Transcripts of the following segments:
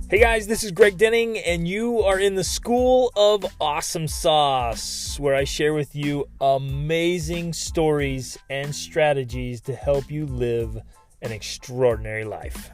Hey guys, this is Greg Denning, and you are in the School of Awesome Sauce, where I share with you amazing stories and strategies to help you live an extraordinary life.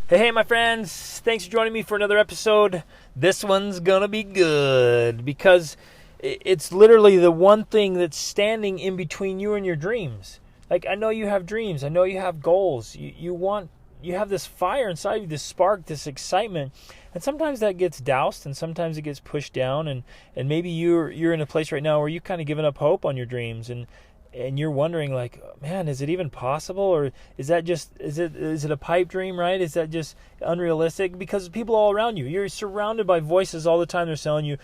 Hey, my friends. Thanks for joining me for another episode. This one's gonna be good because it's literally the one thing that's standing in between you and your dreams. Like, I know you have dreams. I know you have goals. You have this fire inside you, this spark, this excitement. And sometimes that gets doused and sometimes it gets pushed down. And maybe you're in a place right now where you've kind of given up hope on your dreams and you're wondering, like, man, is it even possible? Or is it a pipe dream, right? Is that just unrealistic? Because people all around you, you're surrounded by voices all the time. They're telling you,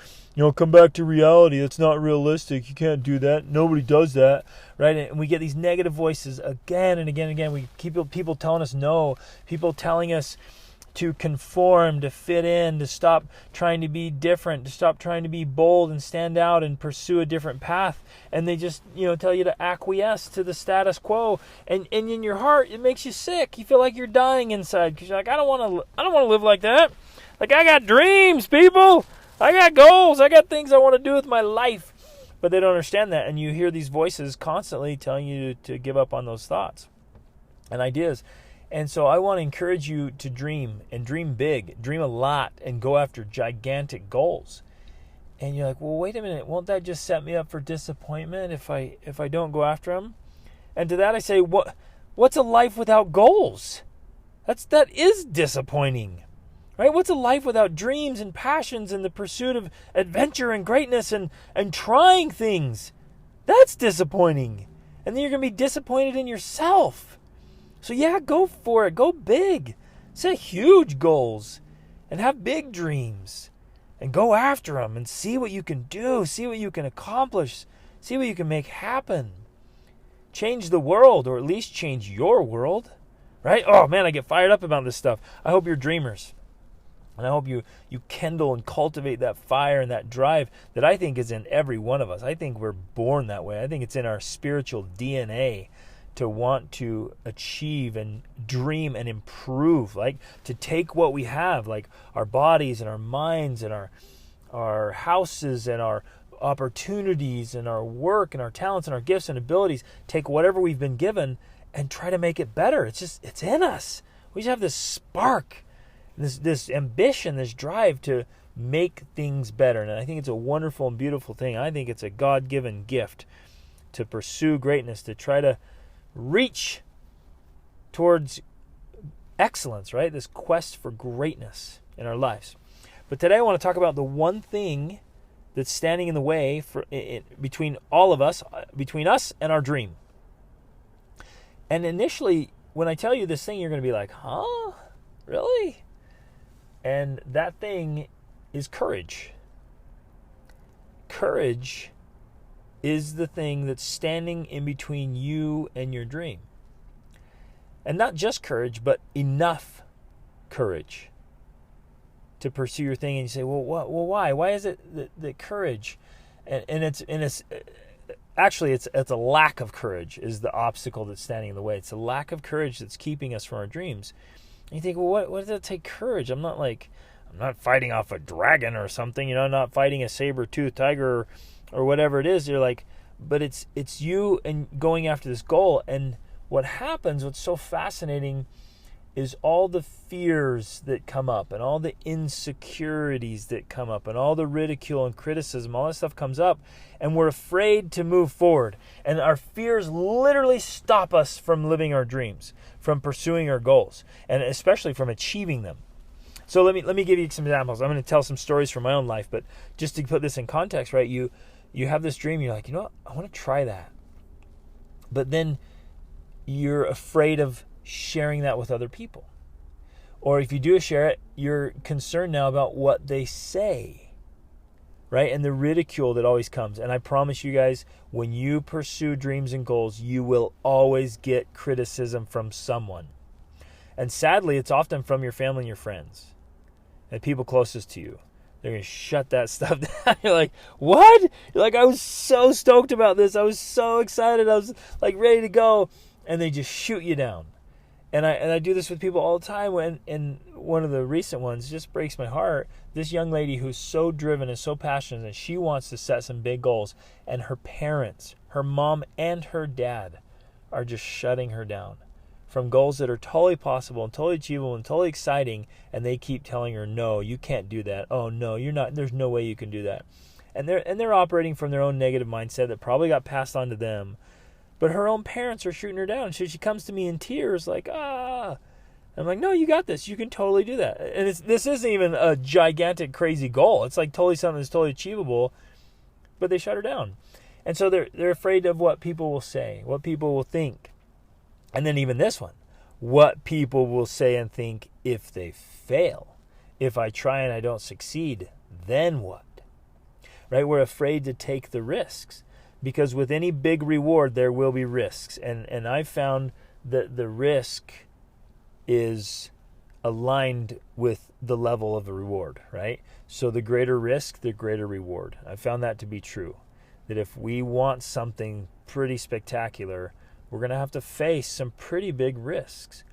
come back to reality. It's not realistic. You can't do that. Nobody does that, right? And we get these negative voices again and again and again. We keep people telling us no, people telling us to conform, to fit in, to stop trying to be different, to stop trying to be bold and stand out and pursue a different path. And they just, tell you to acquiesce to the status quo. And in your heart, it makes you sick. You feel like you're dying inside because you're like, I don't want to live like that. Like, I got dreams, people. I got goals. I got things I want to do with my life. But they don't understand that. And you hear these voices constantly telling you to give up on those thoughts and ideas. And so I want to encourage you to dream, and dream big, dream a lot, and go after gigantic goals. And you're like, well, wait a minute, won't that just set me up for disappointment if I don't go after them? And to that I say, what's a life without goals? That is disappointing, right? What's a life without dreams and passions and the pursuit of adventure and greatness and trying things? That's disappointing. And then you're going to be disappointed in yourself. So yeah, go for it. Go big. Set huge goals and have big dreams and go after them and see what you can do. See what you can accomplish. See what you can make happen. Change the world, or at least change your world, right? Oh man, I get fired up about this stuff. I hope you're dreamers. And I hope you kindle and cultivate that fire and that drive that I think is in every one of us. I think we're born that way. I think it's in our spiritual DNA to want to achieve and dream and improve, like to take what we have, like our bodies and our minds and our houses and our opportunities and our work and our talents and our gifts and abilities, take whatever we've been given and try to make it better. It's in us. We just have this spark, this ambition, this drive to make things better. And I think it's a wonderful and beautiful thing. I think it's a God-given gift to pursue greatness, to try to reach towards excellence, right? This quest for greatness in our lives. But today I want to talk about the one thing that's standing in the way between all of us, between us and our dream. And initially, when I tell you this thing, you're going to be like, huh? Really? And that thing is courage. Courage is the thing that's standing in between you and your dream. And not just courage, but enough courage to pursue your thing. And you say, well, why? Why is it that courage? And it's actually it's a lack of courage is the obstacle that's standing in the way. It's a lack of courage that's keeping us from our dreams. And you think, well, what does it take courage? I'm not fighting off a dragon or something, I'm not fighting a saber-toothed tiger or whatever it is. You're like, but it's you and going after this goal. And what's so fascinating is all the fears that come up and all the insecurities that come up and all the ridicule and criticism, all that stuff comes up, and we're afraid to move forward. And our fears literally stop us from living our dreams, from pursuing our goals, and especially from achieving them. So let me give you some examples. I'm going to tell some stories from my own life, but just to put this in context, right? You have this dream, you're like, what? I want to try that. But then you're afraid of sharing that with other people. Or if you do share it, you're concerned now about what they say, right? And the ridicule that always comes. And I promise you guys, when you pursue dreams and goals, you will always get criticism from someone. And sadly, it's often from your family and your friends and people closest to you. They're going to shut that stuff down. You're like, what? You're like, I was so stoked about this. I was so excited. I was like ready to go. And they just shoot you down. And I do this with people all the time. And one of the recent ones just breaks my heart. This young lady who's so driven and so passionate, and she wants to set some big goals. And her parents, her mom and her dad, are just shutting her down from goals that are totally possible and totally achievable and totally exciting. And they keep telling her, no, you can't do that. Oh, no, you're not. There's no way you can do that. And they're operating from their own negative mindset that probably got passed on to them. But her own parents are shooting her down. So she comes to me in tears like, ah. I'm like, no, you got this. You can totally do that. And this isn't even a gigantic, crazy goal. It's like totally something that's totally achievable. But they shut her down. And so they're afraid of what people will say, what people will think. And then even this one, what people will say and think if they fail. If I try and I don't succeed, then what? Right? We're afraid to take the risks. Because with any big reward, there will be risks. And I've found that the risk is aligned with the level of the reward, right? So the greater risk, the greater reward. I found that to be true. That if we want something pretty spectacular, we're going to have to face some pretty big risks.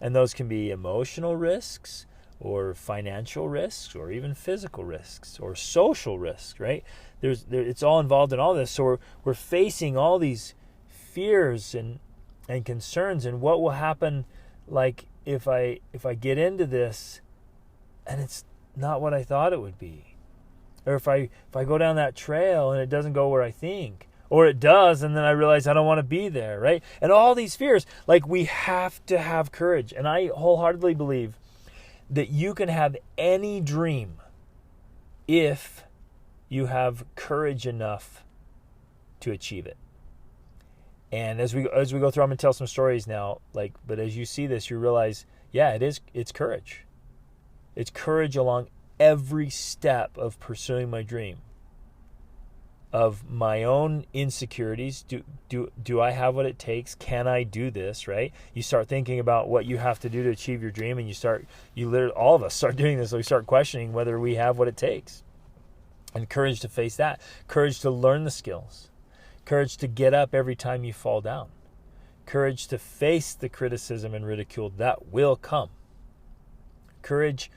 And those can be emotional risks, or financial risks, or even physical risks, or social risks, right? It's all involved in all this. So we're facing all these fears and concerns, and what will happen, like if I get into this and it's not what I thought it would be, or if I go down that trail and it doesn't go where I think, or it does and then I realize I don't want to be there, right? And all these fears, like, we have to have courage. And I wholeheartedly believe that you can have any dream if you have courage enough to achieve it. And as we go through, I'm going to tell some stories now, but as you see this, you realize, yeah, it's courage. It's courage along every step of pursuing my dream. Of my own insecurities, do I have what it takes? Can I do this, right? You start thinking about what you have to do to achieve your dream, and all of us start doing this, so we start questioning whether we have what it takes. And courage to face that. Courage to learn the skills. Courage to get up every time you fall down. Courage to face the criticism and ridicule that will come. Courage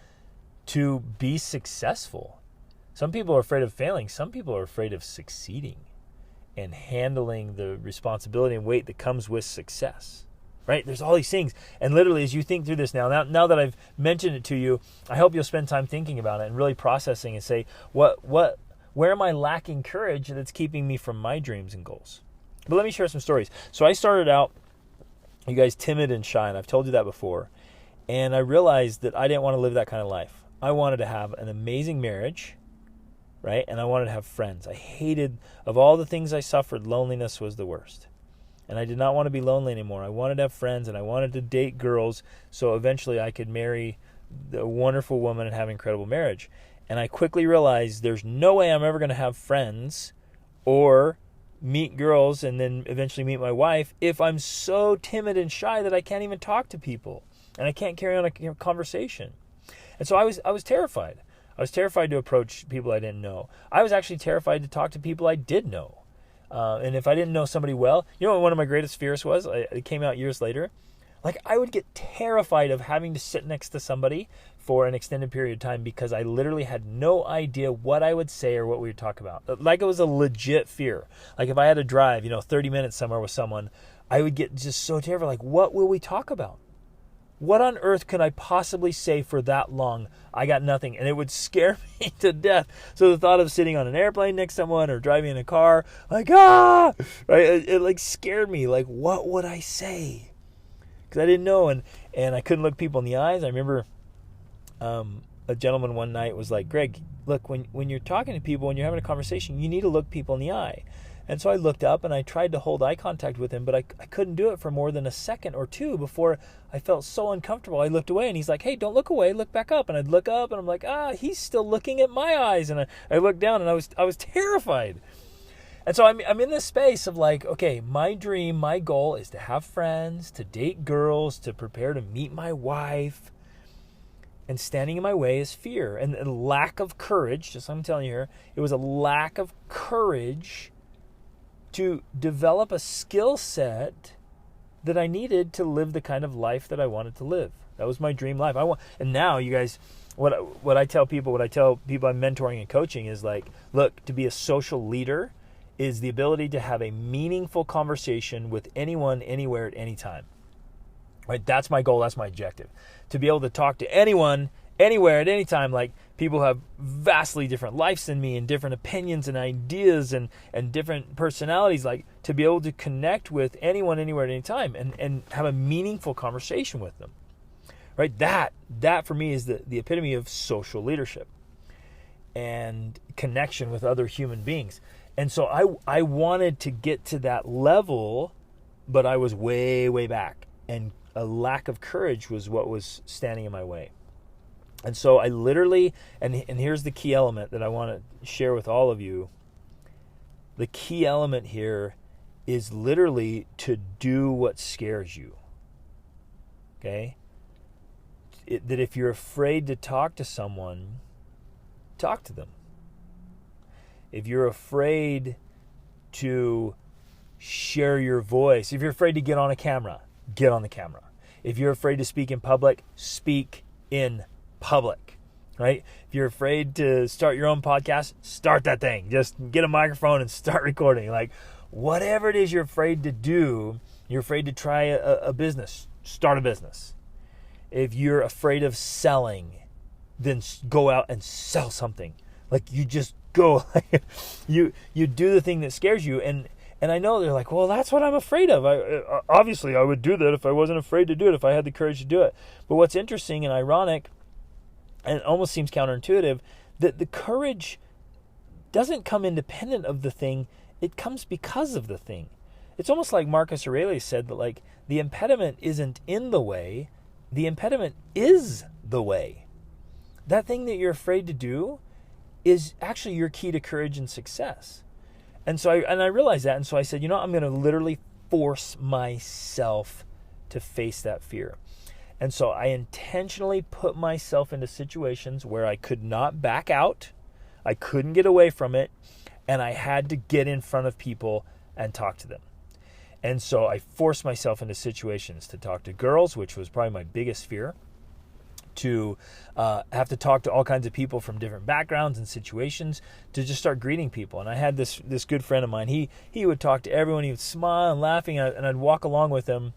to be successful. Some people are afraid of failing. Some people are afraid of succeeding and handling the responsibility and weight that comes with success. Right? There's all these things. And literally, as you think through this now that I've mentioned it to you, I hope you'll spend time thinking about it and really processing and say, where am I lacking courage that's keeping me from my dreams and goals? But let me share some stories. So I started out, you guys, timid and shy, and I've told you that before. And I realized that I didn't want to live that kind of life. I wanted to have an amazing marriage, right? And I wanted to have friends. I hated, of all the things I suffered, loneliness was the worst. And I did not want to be lonely anymore. I wanted to have friends, and I wanted to date girls so eventually I could marry a wonderful woman and have an incredible marriage. And I quickly realized there's no way I'm ever going to have friends or meet girls and then eventually meet my wife if I'm so timid and shy that I can't even talk to people and I can't carry on a conversation. And so I was terrified. I was terrified to approach people I didn't know. I was actually terrified to talk to people I did know. And if I didn't know somebody well, you know what one of my greatest fears was? It came out years later. Like, I would get terrified of having to sit next to somebody for an extended period of time because I literally had no idea what I would say or what we would talk about. Like, it was a legit fear. Like, if I had to drive, 30 minutes somewhere with someone, I would get just so terrified. Like, what will we talk about? What on earth can I possibly say for that long? I got nothing. And it would scare me to death. So the thought of sitting on an airplane next to someone or driving in a car, like, right? It like scared me. Like, what would I say? Because I didn't know, and I couldn't look people in the eyes. I remember a gentleman one night was like, Greg, look, when you're talking to people, when you're having a conversation, you need to look people in the eye. And so I looked up and I tried to hold eye contact with him, but I couldn't do it for more than a second or two before I felt so uncomfortable. I looked away and he's like, hey, don't look away, look back up. And I'd look up and I'm like, he's still looking at my eyes. And I looked down and I was terrified. And so I'm in this space of like, okay, my dream, my goal is to have friends, to date girls, to prepare to meet my wife. And standing in my way is fear and a lack of courage. Just I'm telling you here, it was a lack of courage to develop a skill set that I needed to live the kind of life that I wanted to live. That was my dream life. And now you guys, what I tell people I'm mentoring and coaching is like, look, to be a social leader is the ability to have a meaningful conversation with anyone, anywhere, at any time. Right? That's my goal. That's my objective. To be able to talk to anyone, anywhere, at any time. Like, people have vastly different lives than me and different opinions and ideas and different personalities. Like, to be able to connect with anyone, anywhere, at any time and have a meaningful conversation with them. Right? That for me is the epitome of social leadership and connection with other human beings. And so I wanted to get to that level, but I was way, way back. And a lack of courage was what was standing in my way. And so I literally, and here's the key element that I want to share with all of you. The key element here is literally to do what scares you. Okay? That if you're afraid to talk to someone, talk to them. If you're afraid to share your voice, if you're afraid to get on a camera, get on the camera. If you're afraid to speak in public, speak in public, right? If you're afraid to start your own podcast, start that thing. Just get a microphone and start recording. Like, whatever it is you're afraid to do, you're afraid to try a business, start a business. If you're afraid of selling, then go out and sell something. Like, you just go, you do the thing that scares you. And I know they're like, well, that's what I'm afraid of. Obviously, I would do that if I wasn't afraid to do it, if I had the courage to do it. But what's interesting and ironic, and it almost seems counterintuitive, that the courage doesn't come independent of the thing. It comes because of the thing. It's almost like Marcus Aurelius said that, like, the impediment isn't in the way. The impediment is the way. That thing that you're afraid to do is actually your key to courage and success. And so I realized that. And so I said, I'm going to literally force myself to face that fear. And so I intentionally put myself into situations where I could not back out. I couldn't get away from it. And I had to get in front of people and talk to them. And so I forced myself into situations to talk to girls, which was probably my biggest fear, to have to talk to all kinds of people from different backgrounds and situations, to just start greeting people. And I had this good friend of mine. He would talk to everyone. He would smile and laughing, and I'd walk along with him.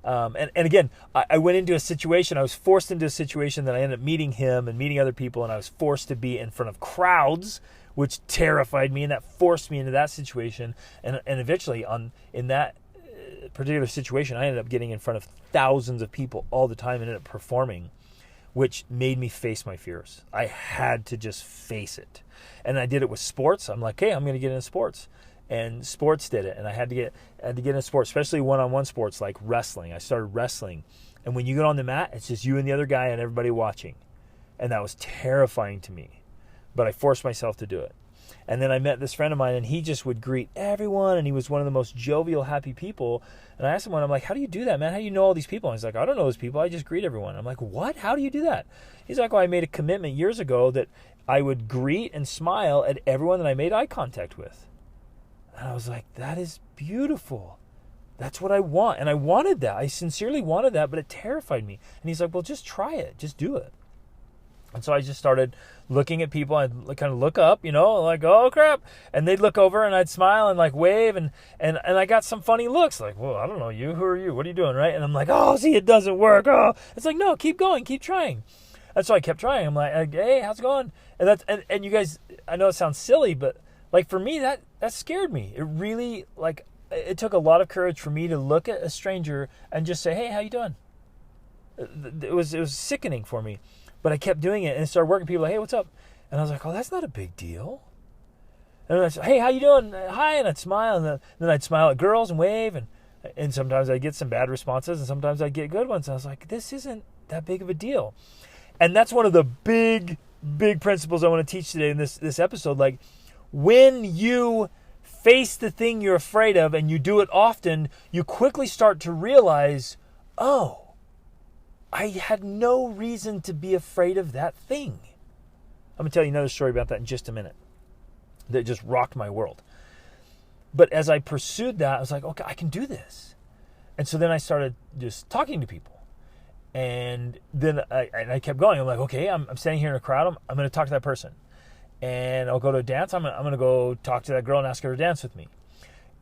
And again, I went into a situation. I was forced into a situation that I ended up meeting him and meeting other people, and I was forced to be in front of crowds, which terrified me, and that forced me into that situation. And eventually, in that particular situation, I ended up getting in front of thousands of people all the time and ended up performing, which made me face my fears. I had to just face it. And I did it with sports. I'm like, hey, I'm going to get into sports. And sports did it. And I had to get into sports, especially one-on-one sports like wrestling. I started wrestling. And when you get on the mat, it's just you and the other guy and everybody watching. And that was terrifying to me. But I forced myself to do it. And then I met this friend of mine, and he just would greet everyone, and he was one of the most jovial, happy people. And I asked him one, I'm like, how do you do that, man? How do you know all these people? And he's like, I don't know those people. I just greet everyone. I'm like, what? How do you do that? He's like, well, I made a commitment years ago that I would greet and smile at everyone that I made eye contact with. And I was like, that is beautiful. That's what I want. And I wanted that. I sincerely wanted that, but it terrified me. And he's like, well, just try it. Just do it. And so I just started looking at people. I'd kind of look up, like, oh, crap. And they'd look over, and I'd smile and, like, wave. And I got some funny looks. Like, well, I don't know you. Who are you? What are you doing, right? And I'm like, oh, see, it doesn't work. Oh, it's like, no, keep going. Keep trying. And so I kept trying. I'm like, hey, how's it going? And you guys, I know it sounds silly, but, like, for me, that scared me. It really, like, it took a lot of courage for me to look at a stranger and just say, hey, how you doing? It was sickening for me. But I kept doing it, and it started working. People were like, hey, what's up? And I was like, oh, that's not a big deal. And I'd say, hey, how you doing? Hi, and I'd smile, and then I'd smile at girls and wave, and sometimes I'd get some bad responses, and sometimes I'd get good ones. And I was like, this isn't that big of a deal. And that's one of the big principles I want to teach today in this episode. Like, when you face the thing you're afraid of and you do it often, you quickly start to realize, oh, I had no reason to be afraid of that thing. I'm going to tell you another story about that in just a minute that just rocked my world. But as I pursued that, I was like, okay, I can do this. And so then I started just talking to people. And then I kept going. I'm like, okay, I'm standing here in a crowd. I'm going to talk to that person. And I'll go to a dance. I'm going to go talk to that girl and ask her to dance with me.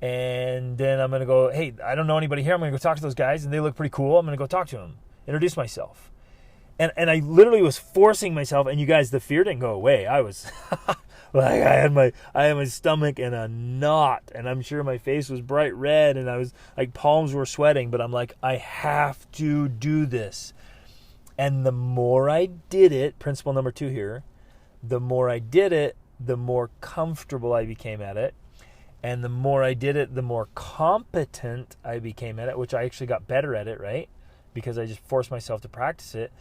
And then I'm going to go, hey, I don't know anybody here. I'm going to go talk to those guys, and they look pretty cool. I'm going to go talk to them, introduce myself. And I literally was forcing myself, and you guys, the fear didn't go away. I was like, I had my stomach in a knot, and I'm sure my face was bright red, and I was like, palms were sweating, but I'm like, I have to do this. And the more I did it, principle number 2 here, the more I did it, the more comfortable I became at it. And the more I did it, the more competent I became at it, which I actually got better at it, right? Because I just forced myself to practice it.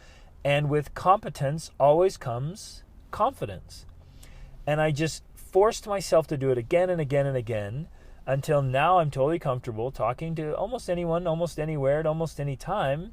And with competence always comes confidence. And I just forced myself to do it again and again and again until now I'm totally comfortable talking to almost anyone, almost anywhere, at almost any time.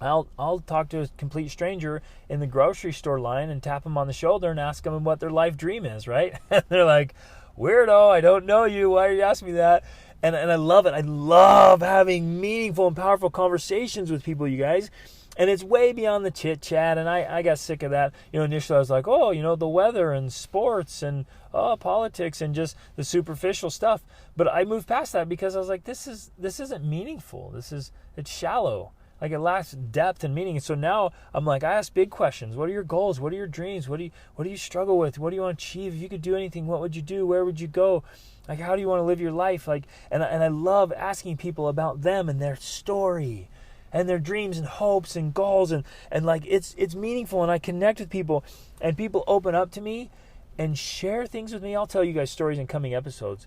I'll talk to a complete stranger in the grocery store line and tap them on the shoulder and ask them what their life dream is, right? And they're like, weirdo, I don't know you. Why are you asking me that? And I love it. I love having meaningful and powerful conversations with people, you guys. And it's way beyond the chit chat, and I got sick of that. Initially I was like, the weather and sports and politics and just the superficial stuff. But I moved past that because I was like, this isn't meaningful. It's shallow. Like, it lacks depth and meaning. And so now I'm like, I ask big questions. What are your goals? What are your dreams? What do you struggle with? What do you want to achieve? If you could do anything, what would you do? Where would you go? Like, how do you want to live your life? Like, and I love asking people about them and their story and their dreams and hopes and goals, and like, it's meaningful, and I connect with people, and people open up to me and share things with me. I'll tell you guys stories in coming episodes.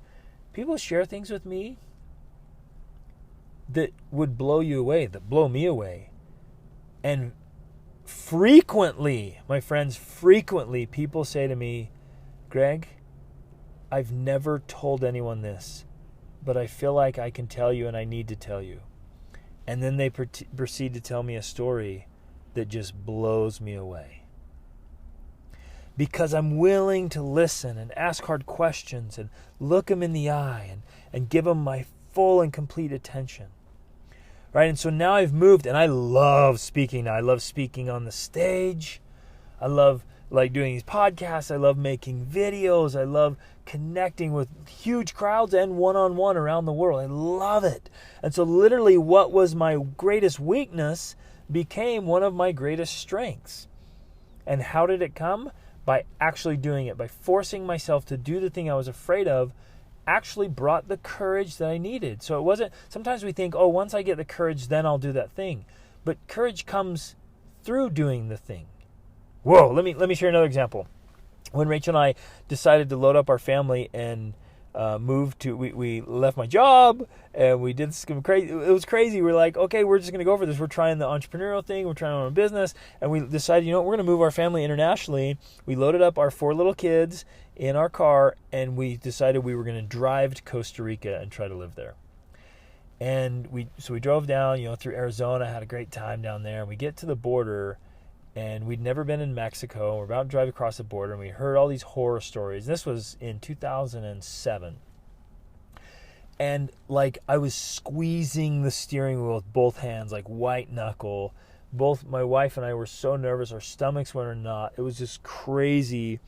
People share things with me that would blow you away, that blow me away. And frequently, my friends, people say to me, Greg, I've never told anyone this, but I feel like I can tell you and I need to tell you. And then they proceed to tell me a story that just blows me away. Because I'm willing to listen and ask hard questions and look them in the eye and give them my full and complete attention. Right? And so now I've moved, and I love speaking now. I love speaking on the stage. I love doing these podcasts. I love making videos. I love connecting with huge crowds and one-on-one around the world. I love it. And so literally what was my greatest weakness became one of my greatest strengths. And how did it come? By actually doing it, by forcing myself to do the thing I was afraid of, actually brought the courage that I needed. So it wasn't, sometimes we think, once I get the courage, then I'll do that thing. But courage comes through doing the thing. Whoa, let me share another example. When Rachel and I decided to load up our family and moved to, we left my job and we did some crazy, it was crazy. We're like, okay, we're just going to go for this. We're trying the entrepreneurial thing. We're trying our own business. And we decided, we're going to move our family internationally. We loaded up our 4 little kids in our car and we decided we were going to drive to Costa Rica and try to live there. And we drove down, through Arizona, had a great time down there. And we get to the border, and we'd never been in Mexico. We're about to drive across the border, and we heard all these horror stories. This was in 2007. And, I was squeezing the steering wheel with both hands, like white knuckle. Both my wife and I were so nervous. Our stomachs went in a knot. It was just crazy.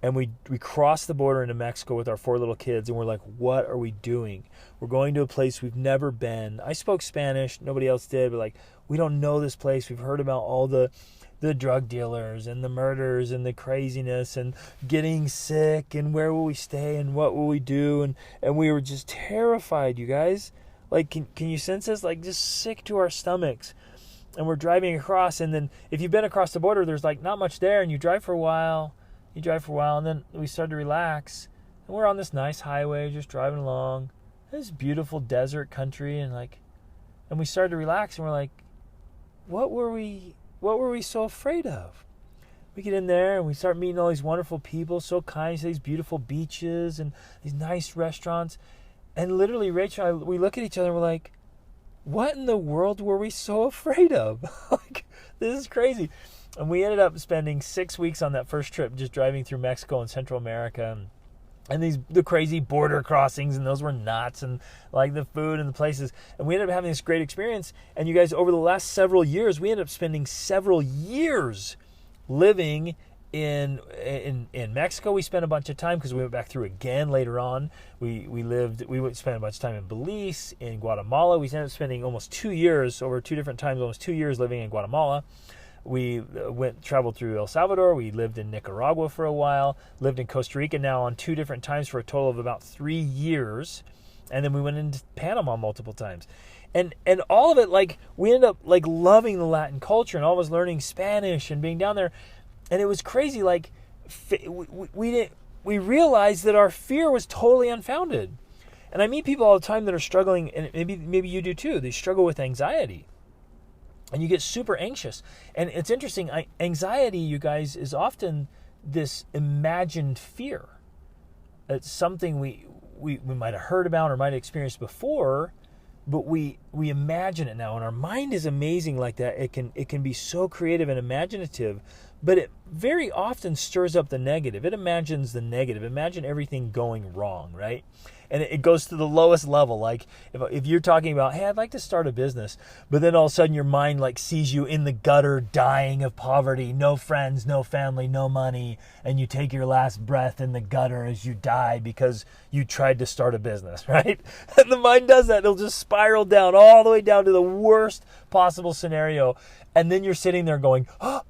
And we crossed the border into Mexico with our 4 little kids, and we're like, what are we doing? We're going to a place we've never been. I spoke Spanish. Nobody else did. But, we don't know this place. We've heard about all the drug dealers and the murders and the craziness and getting sick and where will we stay and what will we do. And we were just terrified, you guys. Can you sense this? Just sick to our stomachs. And we're driving across, and then if you've been across the border, there's not much there, and you drive for a while, and then we started to relax, and we're on this nice highway, just driving along, this beautiful desert country, and we started to relax, and we're like, what were we so afraid of? We get in there, and we start meeting all these wonderful people, so kind to these beautiful beaches, and these nice restaurants, and literally, Rachel and I, we look at each other, and we're like, what in the world were we so afraid of? This is crazy. And we ended up spending 6 weeks on that first trip, just driving through Mexico and Central America. and the crazy border crossings, and those were nuts, and like the food and the places. And we ended up having this great experience. And you guys, over the last several years, we ended up spending several years living in Mexico. We spent a bunch of time because we went back through again later on. We spent a bunch of time in Belize, in Guatemala. We ended up spending almost 2 years, over 2 different times, almost 2 years living in Guatemala. We traveled through El Salvador. We lived in Nicaragua for a while, lived in Costa Rica now on 2 different times for a total of about 3 years. And then we went into Panama multiple times. And all of it, like, we ended up like loving the Latin culture and always learning Spanish and being down there. And it was crazy. Like, we realized that our fear was totally unfounded. And I meet people all the time that are struggling, and maybe you do too. They struggle with anxiety. And you get super anxious. And it's interesting, anxiety, you guys, is often this imagined fear. It's something we might have heard about or might have experienced before, but we imagine it now. And our mind is amazing like that. It can be so creative and imaginative, but it very often stirs up the negative. It imagines the negative. Imagine everything going wrong, right? And it goes to the lowest level. Like if you're talking about, hey, I'd like to start a business, but then all of a sudden your mind like sees you in the gutter, dying of poverty, no friends, no family, no money, and you take your last breath in the gutter as you die because you tried to start a business, right? And the mind does that. It'll just spiral down all the way down to the worst possible scenario. And then you're sitting there going, oh,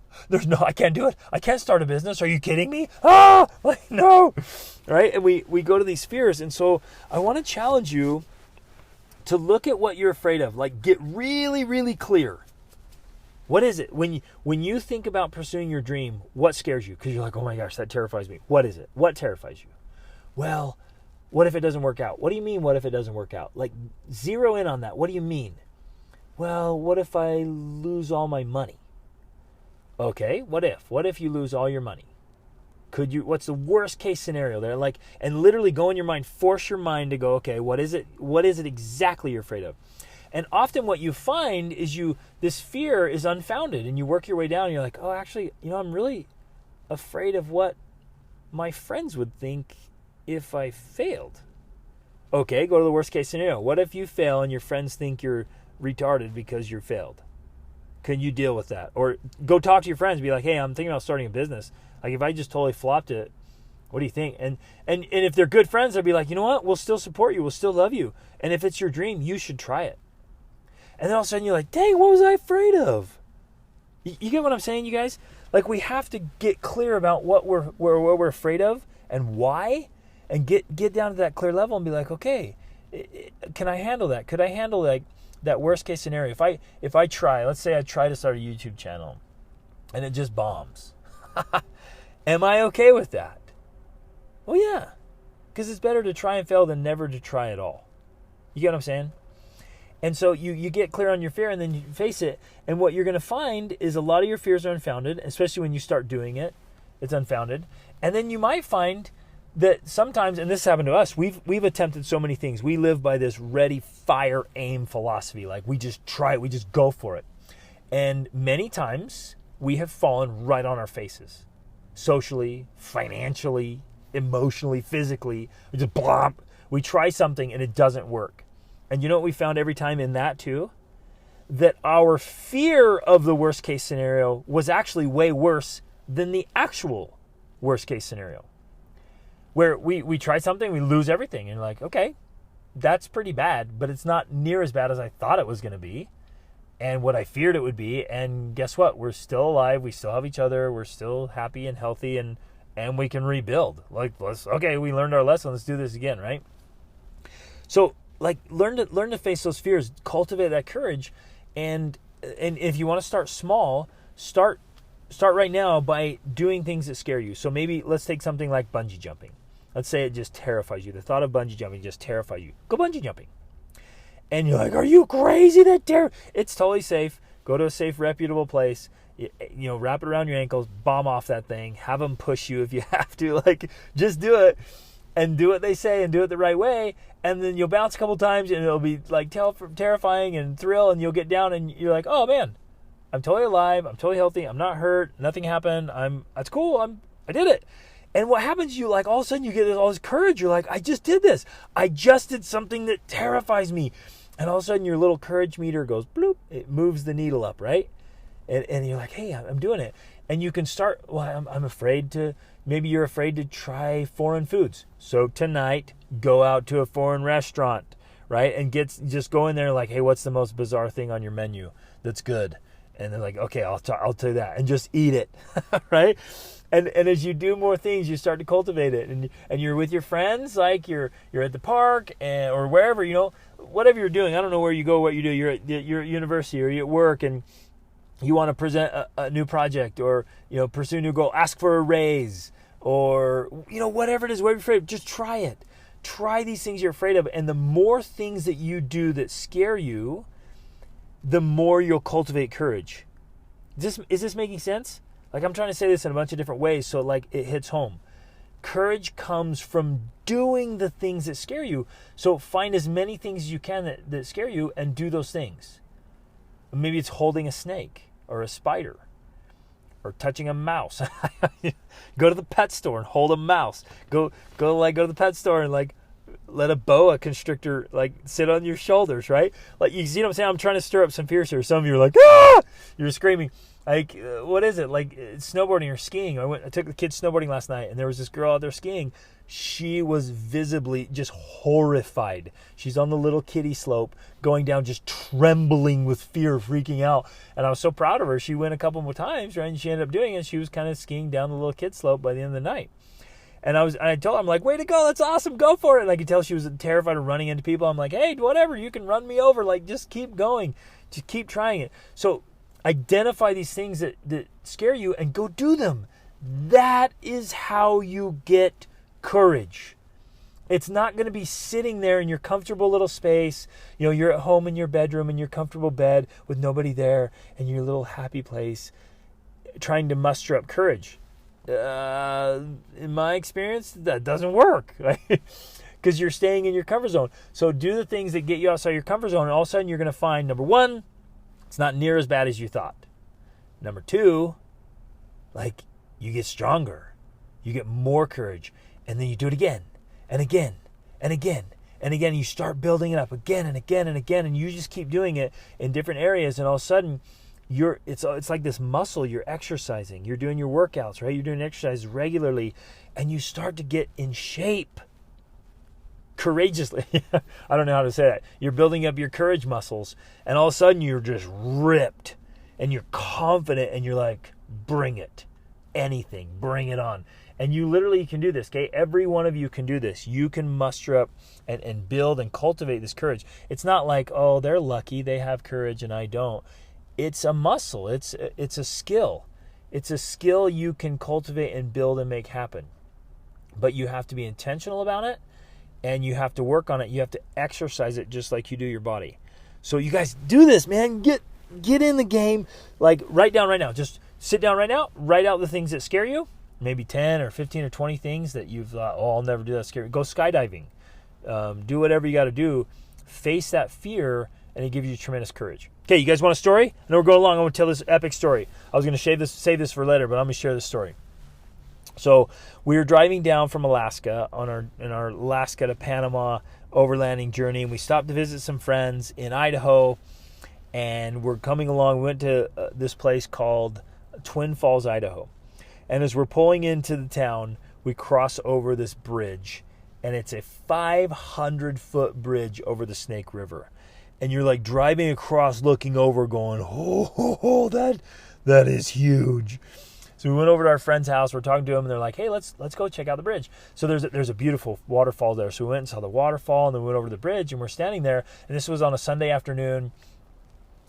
I can't do it. I can't start a business. Are you kidding me? Like, no. Right? And we go to these fears. And so I want to challenge you to look at what you're afraid of. Like, get really, really clear. What is it? When you think about pursuing your dream, what scares you? Because you're like, oh my gosh, that terrifies me. What is it? What terrifies you? Well, what if it doesn't work out? What do you mean, what if it doesn't work out? Like, zero in on that. What do you mean? Well, what if I lose all my money? Okay, what if? What if you lose all your money? What's the worst case scenario there? Like, and literally go in your mind, force your mind to go, okay, what is it? What is it exactly you're afraid of? And often what you find is this fear is unfounded, and you work your way down and you're like, oh, actually, I'm really afraid of what my friends would think if I failed. Okay, go to the worst case scenario. What if you fail and your friends think you're retarded because you failed? Can you deal with that? Or go talk to your friends and be like, hey, I'm thinking about starting a business. Like, if I just totally flopped it, what do you think? And if they're good friends, they'll be like, you know what? We'll still support you. We'll still love you. And if it's your dream, you should try it. And then all of a sudden you're like, dang, what was I afraid of? You get what I'm saying, you guys? Like, we have to get clear about what we're afraid of and why, and get down to that clear level and be like, okay, can I handle that? Could I handle that worst case scenario? If I try, let's say I try to start a YouTube channel and it just bombs. Am I okay with that? Well, yeah, because it's better to try and fail than never to try at all. You get what I'm saying? And so you get clear on your fear and then you face it. And what you're going to find is a lot of your fears are unfounded, especially when you start doing it. It's unfounded. And then you might find that sometimes, and this happened to us, we've attempted so many things. We live by this ready, fire, aim philosophy. Like, we just try it. We just go for it. And many times we have fallen right on our faces. Socially, financially, emotionally, physically. We just blop. We try something and it doesn't work. And you know what we found every time in that too? That our fear of the worst case scenario was actually way worse than the actual worst case scenario. Where we try something, we lose everything. And you're like, okay, that's pretty bad, but it's not near as bad as I thought it was going to be and what I feared it would be. And guess what? We're still alive. We still have each other. We're still happy and healthy, and we can rebuild. Like, we learned our lesson. Let's do this again, right? So, like, learn to face those fears, cultivate that courage, and if you want to start small, start right now by doing things that scare you. So maybe let's take something like bungee jumping. Let's say it just terrifies you. The thought of bungee jumping just terrifies you. Go bungee jumping. And you're like, are you crazy? It's totally safe. Go to a safe, reputable place. Wrap it around your ankles, bomb off that thing, have them push you if you have to. Like, just do it. And do what they say and do it the right way, and then you'll bounce a couple times and it'll be like terrifying and thrill, and you'll get down and you're like, oh man, I'm totally alive, I'm totally healthy, I'm not hurt, nothing happened, that's cool, I did it. And what happens, you like all of a sudden you get all this courage. You're like, I just did this. I just did something that terrifies me. And all of a sudden your little courage meter goes bloop. It moves the needle up, right? And you're like, hey, I'm doing it. And you can start, well, I'm afraid to, maybe you're afraid to try foreign foods. So tonight, go out to a foreign restaurant, right? And just go in there like, hey, what's the most bizarre thing on your menu that's good? And they're like, okay, I'll tell you that. And just eat it, right? And as you do more things, you start to cultivate it. And you're with your friends, like you're at the park or wherever, whatever you're doing. I don't know where you go, what you do. You're at university or you're at work and you want to present a new project or, pursue a new goal, ask for a raise or, whatever it is, whatever you're afraid of, just try it. Try these things you're afraid of. And the more things that you do that scare you, the more you'll cultivate courage. Is this making sense? Like, I'm trying to say this in a bunch of different ways so like it hits home. Courage comes from doing the things that scare you. So find as many things as you can that scare you and do those things. Maybe it's holding a snake or a spider or touching a mouse. Go to the pet store and hold a mouse. Go to the pet store and like let a boa constrictor like sit on your shoulders, right? Like, you see what I'm saying? I'm trying to stir up some fears here. Some of you are like, ah! You're screaming. Like, what is it? Like snowboarding or skiing. I took the kids snowboarding last night and there was this girl out there skiing. She was visibly just horrified. She's on the little kiddie slope going down, just trembling with fear, freaking out. And I was so proud of her. She went a couple more times, right? And she ended up doing it. She was kind of skiing down the little kid slope by the end of the night. And I told her, I'm like, way to go, that's awesome, go for it. And I could tell she was terrified of running into people. I'm like, hey, whatever, you can run me over. Like, just keep going. Just keep trying it. So identify these things that scare you and go do them. That is how you get courage. It's not going to be sitting there in your comfortable little space. You're at home in your bedroom in your comfortable bed with nobody there in your little happy place trying to muster up courage. In my experience, that doesn't work, right? Because you're staying in your comfort zone. So do the things that get you outside your comfort zone, and all of a sudden you're going to find, number one, it's not near as bad as you thought. Number two, like, you get stronger. You get more courage. And then you do it again and again and again and again. You start building it up again and again and again. And you just keep doing it in different areas. And all of a sudden, it's like this muscle you're exercising. You're doing your workouts, right? You're doing exercise regularly. And you start to get in shape courageously. I don't know how to say that. You're building up your courage muscles. And all of a sudden, you're just ripped. And you're confident. And you're like, bring it. Anything. Bring it on. And you literally can do this, okay? Every one of you can do this. You can muster up and build and cultivate this courage. It's not like, oh, they're lucky, they have courage and I don't. It's a muscle. It's a skill. It's a skill you can cultivate and build and make happen. But you have to be intentional about it and you have to work on it. You have to exercise it just like you do your body. So you guys do this, man. Get in the game. Like, write down right now. Just sit down right now. Write out the things that scare you. Maybe 10 or 15 or 20 things that you've thought, oh, I'll never do that, scary. Go skydiving. Do whatever you got to do. Face that fear, and it gives you tremendous courage. Okay, you guys want a story? I know we're going along. I'm going to tell this epic story. I was going to save this for later, but I'm going to share this story. So we were driving down from Alaska in our Alaska to Panama overlanding journey, and we stopped to visit some friends in Idaho, and we're coming along. We went to this place called Twin Falls, Idaho. And as we're pulling into the town, we cross over this bridge. And it's a 500-foot bridge over the Snake River. And you're like driving across, looking over, going, oh, that is huge. So we went over to our friend's house. We're talking to them, and they're like, hey, let's go check out the bridge. So there's a beautiful waterfall there. So we went and saw the waterfall, and then we went over to the bridge, and we're standing there. And this was on a Sunday afternoon.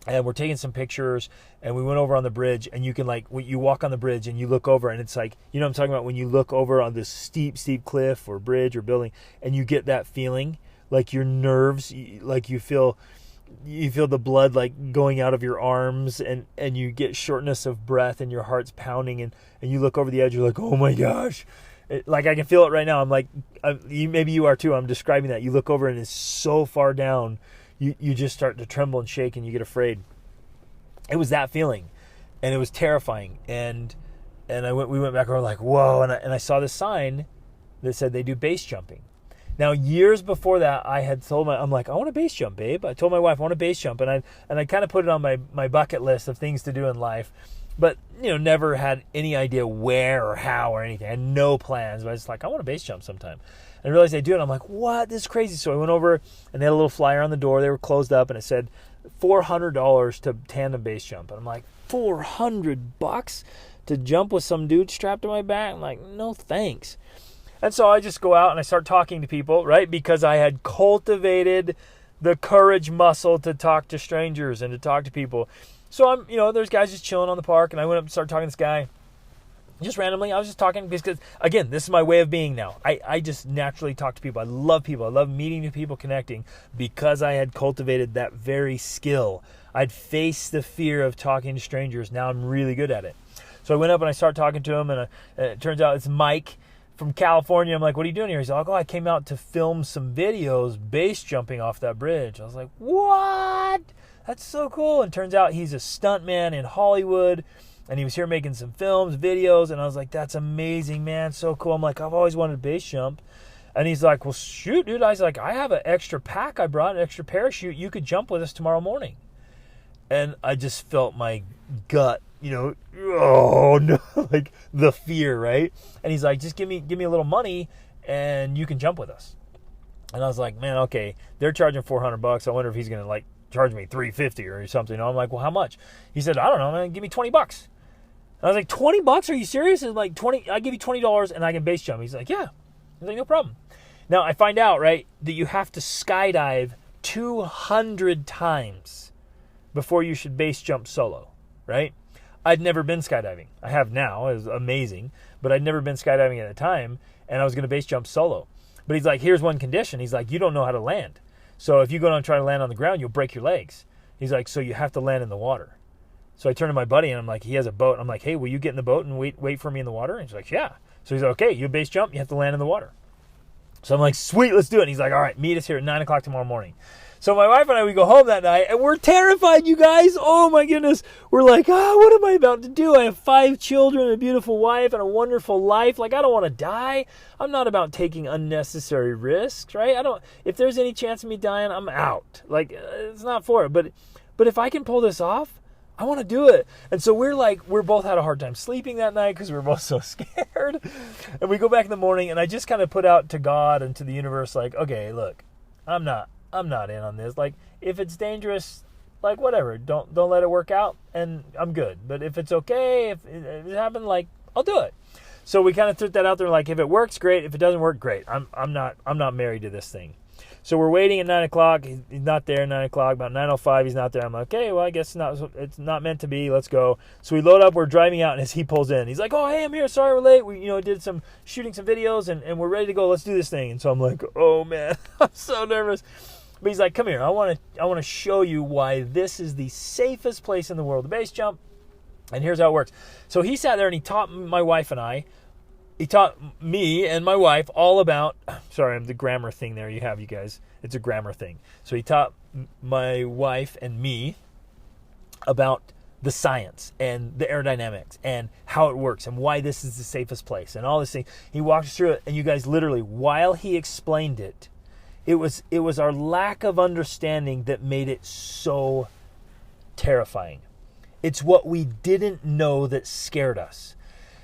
And we're taking some pictures, and we went over on the bridge, and you can, like, you walk on the bridge and you look over, and it's like, you know what I'm talking about, when you look over on this steep cliff or bridge or building, and you get that feeling, like your nerves, like you feel the blood like going out of your arms, and you get shortness of breath, and your heart's pounding, and you look over the edge, you're like, oh my gosh. Like, I can feel it right now. I'm like, maybe you are too. I'm describing that. You look over, and it's so far down. You just start to tremble and shake, and you get afraid. It was that feeling, and it was terrifying. And And we went back over like, whoa. And I saw this sign that said they do base jumping. Now, years before that, I had told I'm like, I want a base jump, babe. I told my wife I want a base jump. And I kind of put it on my bucket list of things to do in life. But, never had any idea where or how or anything. I had no plans. But I was like, I want a base jump sometime. And I realized they do it. And I'm like, what? This is crazy. So I went over and they had a little flyer on the door. They were closed up and it said $400 to tandem base jump. And I'm like, $400 to jump with some dude strapped to my back? I'm like, no thanks. And so I just go out and I start talking to people, right? Because I had cultivated the courage muscle to talk to strangers and to talk to people. So I'm, there's guys just chilling on the park, and I went up and started talking to this guy. Just randomly, I was just talking because, again, this is my way of being now. I just naturally talk to people. I love people. I love meeting new people, connecting, because I had cultivated that very skill. I'd faced the fear of talking to strangers. Now I'm really good at it. So I went up and I started talking to him, and it turns out it's Mike from California. I'm like, what are you doing here? He's like, I came out to film some videos base jumping off that bridge. I was like, what? That's so cool. And turns out he's a stuntman in Hollywood, and he was here making some films, videos, and I was like, that's amazing, man, so cool. I'm like, I've always wanted to base jump. And he's like, well, shoot, dude. I was like, I have an extra pack I brought, an extra parachute. You could jump with us tomorrow morning. And I just felt my gut, oh no, like the fear, right? And he's like, just give me a little money and you can jump with us. And I was like, man, okay, they're charging $400. I wonder if he's going to charge me $350 or something. I'm like, well, how much? He said, I don't know, man, give me $20. And I was like, $20? Are you serious? And like I give you $20 and I can base jump. He's like, yeah. I was like, no problem. Now I find out, right, that you have to skydive 200 times before you should base jump solo, right? I'd never been skydiving. I have now. It was amazing. But I'd never been skydiving at the time, and I was going to base jump solo. But he's like, here's one condition. He's like, you don't know how to land. So if you go down and try to land on the ground, you'll break your legs. He's like, so you have to land in the water. So I turn to my buddy, and I'm like, he has a boat. I'm like, hey, will you get in the boat and wait for me in the water? And he's like, yeah. So he's like, okay, you base jump, you have to land in the water. So I'm like, sweet, let's do it. And he's like, all right, meet us here at 9 o'clock tomorrow morning. So my wife and I, we go home that night, and we're terrified, you guys. Oh, my goodness. We're like, what am I about to do? I have 5 children, a beautiful wife, and a wonderful life. Like, I don't want to die. I'm not about taking unnecessary risks, right? If there's any chance of me dying, I'm out. Like, it's not for it. But if I can pull this off, I want to do it. And so we're both had a hard time sleeping that night because we were both so scared. And we go back in the morning, and I just kind of put out to God and to the universe, like, okay, look, I'm not in on this. Like, if it's dangerous, like, whatever, don't let it work out, and I'm good. But if it's okay, if it happened, like, I'll do it. So we kind of threw that out there, like, if it works, great. If it doesn't work, great. I'm not married to this thing. So we're waiting at 9 o'clock. He's not there at 9 o'clock. About 9:05, he's not there. I'm like, okay, well, I guess it's not meant to be. Let's go. So we load up. We're driving out, and as he pulls in, he's like, oh, hey, I'm here. Sorry we're late. We did some shooting some videos, and we're ready to go. Let's do this thing. And so I'm like, oh, man, I'm so nervous. But he's like, come here. I want to show you why this is the safest place in the world to base jump. And here's how it works. So he sat there and he taught my wife and I. He taught me and my wife all about, sorry, the grammar thing there you have, you guys. It's a grammar thing. So he taught my wife and me about the science and the aerodynamics and how it works and why this is the safest place and all this thing. He walked us through it, and you guys, literally, while he explained it, it was our lack of understanding that made it so terrifying. It's what we didn't know that scared us.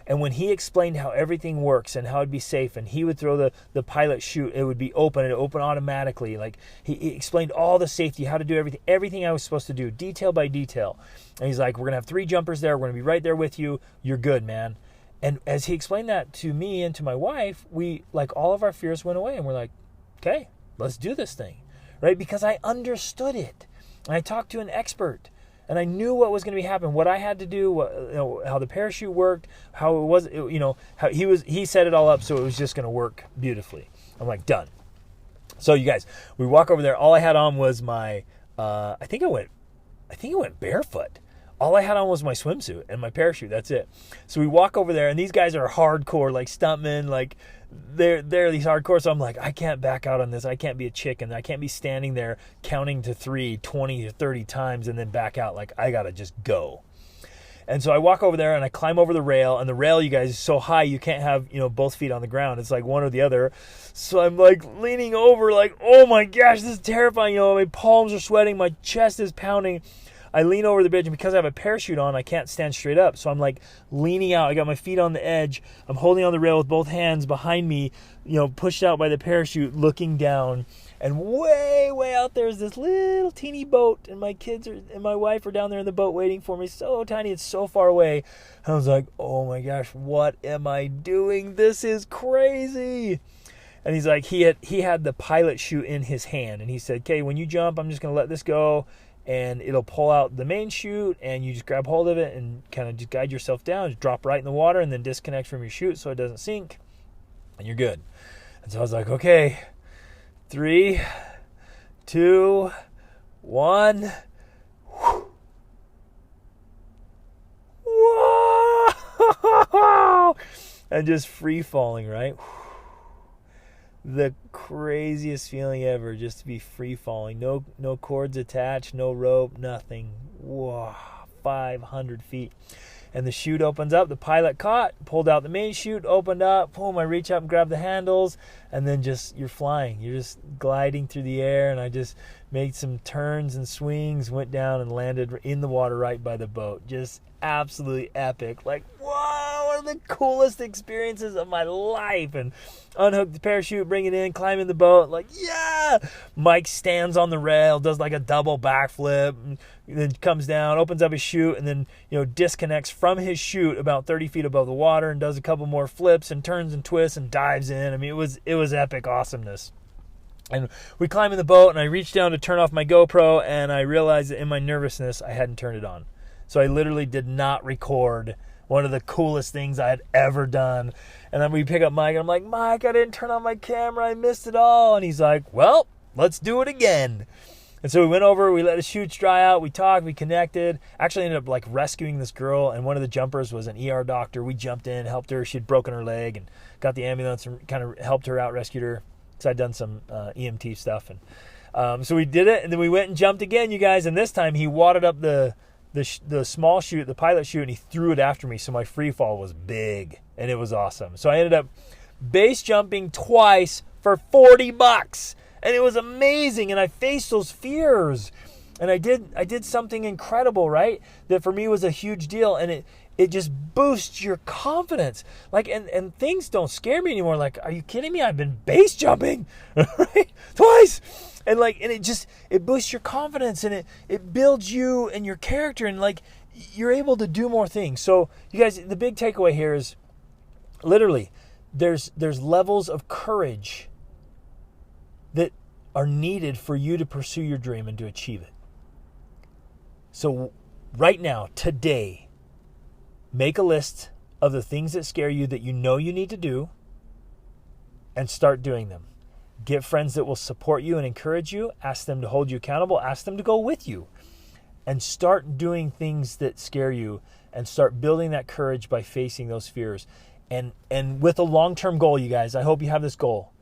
And when he explained how everything works and how it'd be safe, and he would throw the pilot chute, it would be open, and it would open automatically. Like, he explained all the safety, how to do everything I was supposed to do, detail by detail. And he's like, we're going to have 3 jumpers there. We're going to be right there with you. You're good, man. And as he explained that to me and to my wife, all of our fears went away, and we're like, okay, let's do this thing, right? Because I understood it. And I talked to an expert. And I knew what was going to be happening, what I had to do, how the parachute worked, how it was, how he set it all up so it was just going to work beautifully. I'm like, done. So you guys, we walk over there. All I had on was my, I think I went barefoot. All I had on was my swimsuit and my parachute. That's it. So we walk over there, and these guys are hardcore, like stuntmen, like they're these hardcore. So I'm like, I can't back out on this. I can't be a chicken. I can't be standing there counting to 3, 20 to 30 times and then back out. Like, I got to just go. And so I walk over there and I climb over the rail, and the rail, you guys, is so high you can't have, both feet on the ground. It's like one or the other. So I'm like leaning over like, oh my gosh, this is terrifying. My palms are sweating, my chest is pounding. I lean over the bridge, and because I have a parachute on, I can't stand straight up. So I'm like leaning out. I got my feet on the edge. I'm holding on the rail with both hands behind me, pushed out by the parachute, looking down. And way, way out there is this little teeny boat, and my kids and my wife are down there in the boat waiting for me. So tiny, it's so far away. And I was like, oh my gosh, what am I doing? This is crazy. And he's like, he had the pilot chute in his hand, and he said, okay, when you jump, I'm just going to let this go, and it'll pull out the main chute, and you just grab hold of it and kind of just guide yourself down, just drop right in the water, and then disconnect from your chute so it doesn't sink, and you're good. And so I was like, okay, 3, 2, 1. Whoa! And just free falling, right? The craziest feeling ever, just to be free falling. No cords attached, no rope, nothing. Whoa, 500 feet. And the chute opens up, the pilot caught, pulled out the main chute, opened up, boom, I reach up and grab the handles, and then you're flying. You're just gliding through the air, and I just made some turns and swings, went down and landed in the water right by the boat. Just absolutely epic. Like, whoa, one of the coolest experiences of my life. And unhook the parachute, bring it in, climb in the boat, like, yeah! Mike stands on the rail, does like a double backflip, and then comes down, opens up his chute, and then, disconnects from his chute about 30 feet above the water and does a couple more flips and turns and twists and dives in. I mean, it was epic awesomeness. And we climb in the boat, and I reached down to turn off my GoPro, and I realized that in my nervousness, I hadn't turned it on. So I literally did not record one of the coolest things I had ever done. And then we pick up Mike, and I'm like, Mike, I didn't turn on my camera. I missed it all. And he's like, well, let's do it again. And so we went over, we let the chutes dry out, we talked, we connected. Actually ended up like rescuing this girl, and one of the jumpers was an ER doctor. We jumped in, helped her. She'd broken her leg, and got the ambulance and kind of helped her out, rescued her. So I'd done some EMT stuff. And so we did it, and then we went and jumped again, you guys. And this time he wadded up the small chute, the pilot chute, and he threw it after me. So my free fall was big, and it was awesome. So I ended up base jumping twice for $40, and it was amazing. And I faced those fears, and I did something incredible, right? That for me was a huge deal, and it just boosts your confidence. Like, and things don't scare me anymore. Like, are you kidding me? I've been base jumping, right? Twice. And it boosts your confidence, and it builds you and your character, and like you're able to do more things. So you guys, the big takeaway here is literally there's levels of courage that are needed for you to pursue your dream and to achieve it. So right now, today, make a list of the things that scare you that you know you need to do, and start doing them. Get friends that will support you and encourage you. Ask them to hold you accountable. Ask them to go with you. And start doing things that scare you, and start building that courage by facing those fears. And with a long-term goal, you guys, I hope you have this goal,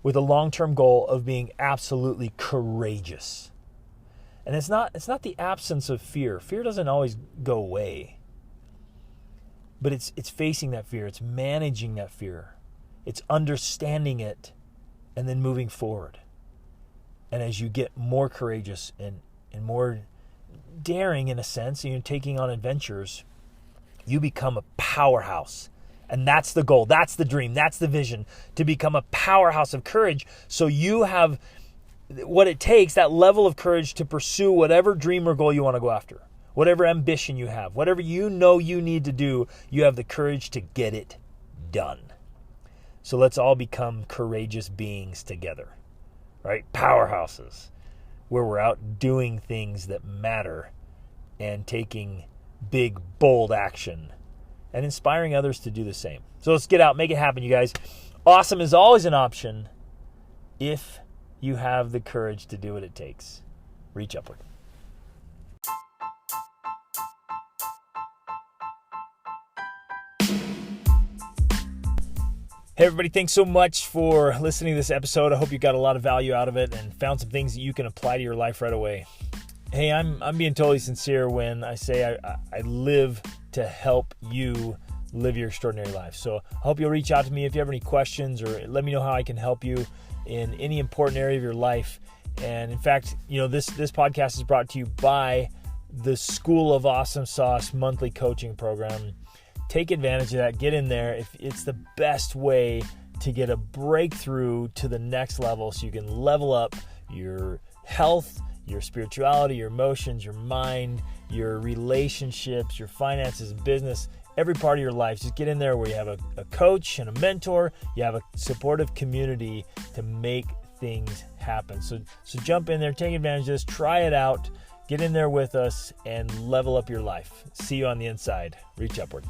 with a long-term goal of being absolutely courageous. And it's not the absence of fear. Fear doesn't always go away. But it's facing that fear. It's managing that fear. It's understanding it and then moving forward. And as you get more courageous and more daring in a sense, and you're taking on adventures, you become a powerhouse. And that's the goal. That's the dream. That's the vision, to become a powerhouse of courage. So you have what it takes, that level of courage, to pursue whatever dream or goal you want to go after. Whatever ambition you have, whatever you know you need to do, you have the courage to get it done. So let's all become courageous beings together, right? Powerhouses, where we're out doing things that matter and taking big, bold action and inspiring others to do the same. So let's get out, make it happen, you guys. Awesome is always an option if you have the courage to do what it takes. Reach upward. Hey everybody, thanks so much for listening to this episode. I hope you got a lot of value out of it and found some things that you can apply to your life right away. Hey, I'm being totally sincere when I say I live to help you live your extraordinary life. So I hope you'll reach out to me if you have any questions, or let me know how I can help you in any important area of your life. And in fact, this podcast is brought to you by the School of Awesome Sauce monthly coaching program. Take advantage of that. Get in there. If it's the best way to get a breakthrough to the next level, so you can level up your health, your spirituality, your emotions, your mind, your relationships, your finances, business, every part of your life. Just get in there where you have a coach and a mentor. You have a supportive community to make things happen. So jump in there, take advantage of this, try it out, get in there with us, and level up your life. See you on the inside. Reach upward.